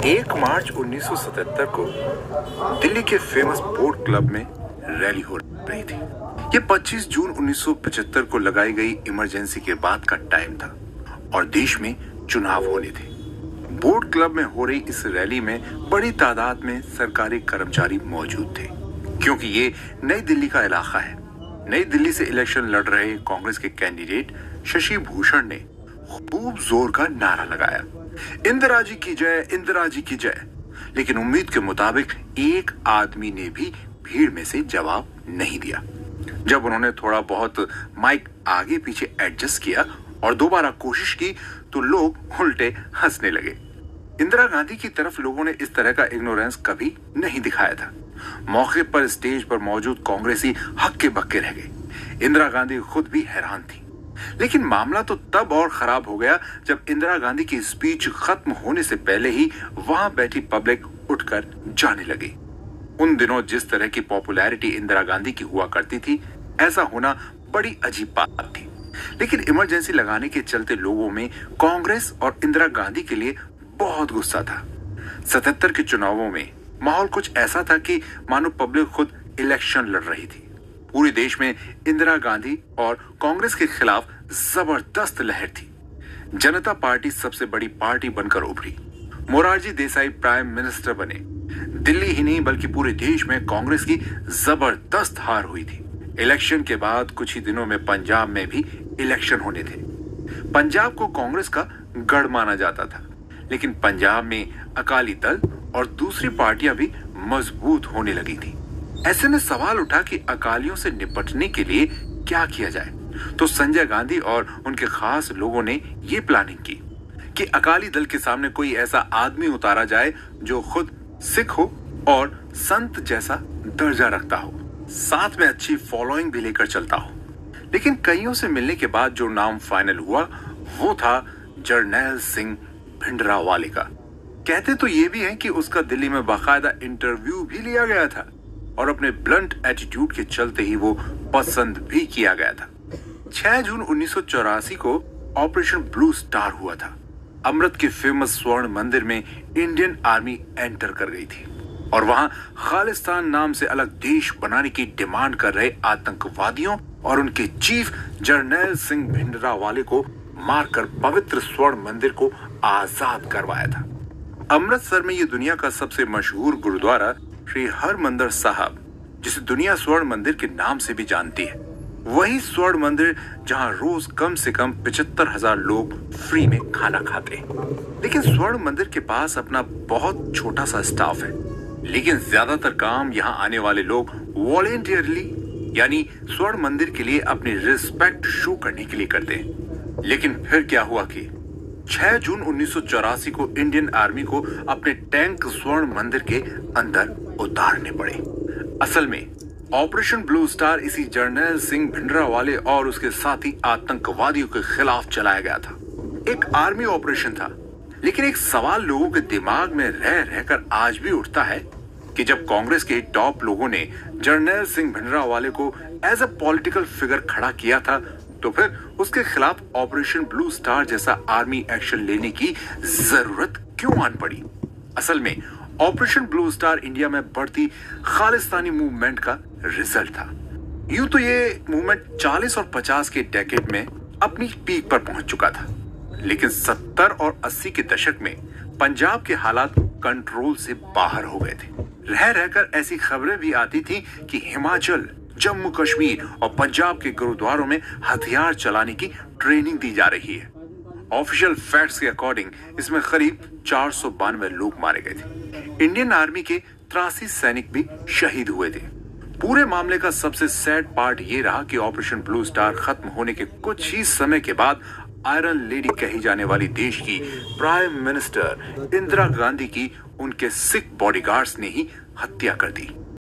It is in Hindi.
1 मार्च 1977 को दिल्ली के फेमस बोट क्लब में रैली हो रही थी। ये 25 जून 1975 को लगाई गई इमरजेंसी के बाद का टाइम था और देश में चुनाव होने थे। बोट क्लब में हो रही इस रैली में बड़ी तादाद में सरकारी कर्मचारी मौजूद थे, क्योंकि ये नई दिल्ली का इलाका है। नई दिल्ली से इलेक्शन लड़ रहे कांग्रेस के कैंडिडेट शशि भूषण ने खूब जोर का नारा लगाया, इंदिरा जी की जय, इंदिरा जी की जय। लेकिन उम्मीद के मुताबिक एक आदमी ने भी भीड़ में से जवाब नहीं दिया। जब उन्होंने थोड़ा बहुत माइक आगे पीछे एडजस्ट किया और दोबारा कोशिश की तो लोग उल्टे हंसने लगे। इंदिरा गांधी की तरफ लोगों ने इस तरह का इग्नोरेंस कभी नहीं दिखाया था। मौके पर स्टेज पर मौजूद कांग्रेसी हक्के बक्के रह गए। इंदिरा गांधी खुद भी हैरान थी। लेकिन मामला तो तब और खराब हो गया जब इंदिरा गांधी की स्पीच खत्म होने से पहले ही वहां बैठी पब्लिक उठकर जाने लगी। उन दिनों जिस तरह की पॉपुलैरिटी इंदिरा गांधी की हुआ करती थी, ऐसा होना बड़ी अजीब बात थी। लेकिन इमरजेंसी लगाने के चलते लोगों में कांग्रेस और इंदिरा गांधी के लिए बहुत गुस्सा था। 77 के चुनावों में माहौल कुछ ऐसा था कि मानो पब्लिक खुद इलेक्शन लड़ रही थी। पूरे देश में इंदिरा गांधी और कांग्रेस के खिलाफ जबरदस्त लहर थी। जनता पार्टी सबसे बड़ी पार्टी बनकर उभरी। मोरारजी देसाई प्राइम मिनिस्टर बने। दिल्ली ही नहीं बल्कि पूरे देश में कांग्रेस की जबरदस्त हार हुई थी। इलेक्शन के बाद कुछ ही दिनों में पंजाब में भी इलेक्शन होने थे। पंजाब को कांग्रेस का गढ़ माना जाता था, लेकिन पंजाब में अकाली दल और दूसरी पार्टियां भी मजबूत होने लगी थी। ऐसे में सवाल उठा कि अकालियों से निपटने के लिए क्या किया जाए। तो संजय गांधी और उनके खास लोगों ने ये प्लानिंग की कि अकाली दल के सामने कोई ऐसा आदमी उतारा जाए जो खुद सिख हो और संत जैसा दर्जा रखता हो, साथ में अच्छी फॉलोइंग भी लेकर चलता हो। लेकिन कईयों से मिलने के बाद जो नाम फाइनल हुआ वो था जरनैल सिंह भिंडरावाले का। कहते तो ये भी हैं कि उसका दिल्ली में बाकायदा इंटरव्यू भी लिया गया था और अपने ब्लंट एटीट्यूड के चलते ही वो पसंद भी किया गया था। 6 जून 1984 को ऑपरेशन ब्लू स्टार हुआ था। अमृत के फेमस स्वर्ण मंदिर में इंडियन आर्मी एंटर कर गई थी और वहां खालिस्तान नाम से अलग देश बनाने की डिमांड कर रहे आतंकवादियों और उनके चीफ जरनैल सिंह भिंडरावाले को मारकर पवित्र स्वर्ण मंदिर को आजाद करवाया था। अमृतसर में ये दुनिया का सबसे मशहूर गुरुद्वारा श्री हरमंदिर साहब, जिसे दुनिया स्वर्ण मंदिर के नाम से भी जानती है, वही स्वर्ण मंदिर जहां रोज कम से कम 75,000 लोग फ्री में खाना खाते हैं। लेकिन स्वर्ण मंदिर के पास अपना बहुत छोटा सा स्टाफ है, लेकिन ज्यादातर काम यहाँ आने वाले लोग वॉलेंटियरली यानी स्वर्ण मंदिर के लिए अपनी रिस्पेक्ट शो करने के लिए करते हैं। लेकिन फिर क्या हुआ कि 6 जून 1984 को इंडियन आर्मी को अपने टैंक स्वर्ण मंदिर के अंदर उतारने पड़े। असल में ऑपरेशन ब्लू स्टार इसी जरनैल सिंह भिंडरावाले और उसके साथी आतंकवादियों के खिलाफ चलाया गया था। एक आर्मी ऑपरेशन था। लेकिन एक सवाल लोगों के दिमाग में रह रहकर आज भी उठता है कि जब कांग्रेस के टॉप लोगों ने जरनैल सिंह भिंडरावाले को एज अ पॉलिटिकल फिगर खड़ा किया था, तो फिर उसके खिलाफ ऑपरेशन ब्लू स्टार जैसा आर्मी एक्शन लेने की जरूरत क्यों आन पड़ी। असल में ऑपरेशन ब्लू स्टार इंडिया में बढ़ती खालिस्तानी मूवमेंट का रिजल्ट था। यूं तो ये मूवमेंट 40 और 50 के डेकेड में अपनी पीक पर पहुंच चुका था, लेकिन 70 और 80 के दशक में पंजाब के हालात कंट्रोल से बाहर हो गए थे। रह रहकर ऐसी खबरें भी आती थी कि हिमाचल, जम्मू कश्मीर और पंजाब के गुरुद्वारों में हथियार चलाने की ट्रेनिंग दी जा रही है। ऑफिशियल फैक्ट्स के अकॉर्डिंग इसमें करीब 492 लोग मारे गए थे। इंडियन आर्मी के 83 सैनिक भी शहीद हुए थे। पूरे मामले का सबसे सैड पार्ट ये रहा कि ऑपरेशन ब्लू स्टार खत्म होने के कुछ ही समय के बाद आयरन लेडी कही जाने वाली देश की प्राइम मिनिस्टर इंदिरा गांधी की उनके सिख बॉडीगार्ड्स ने ही हत्या कर दी।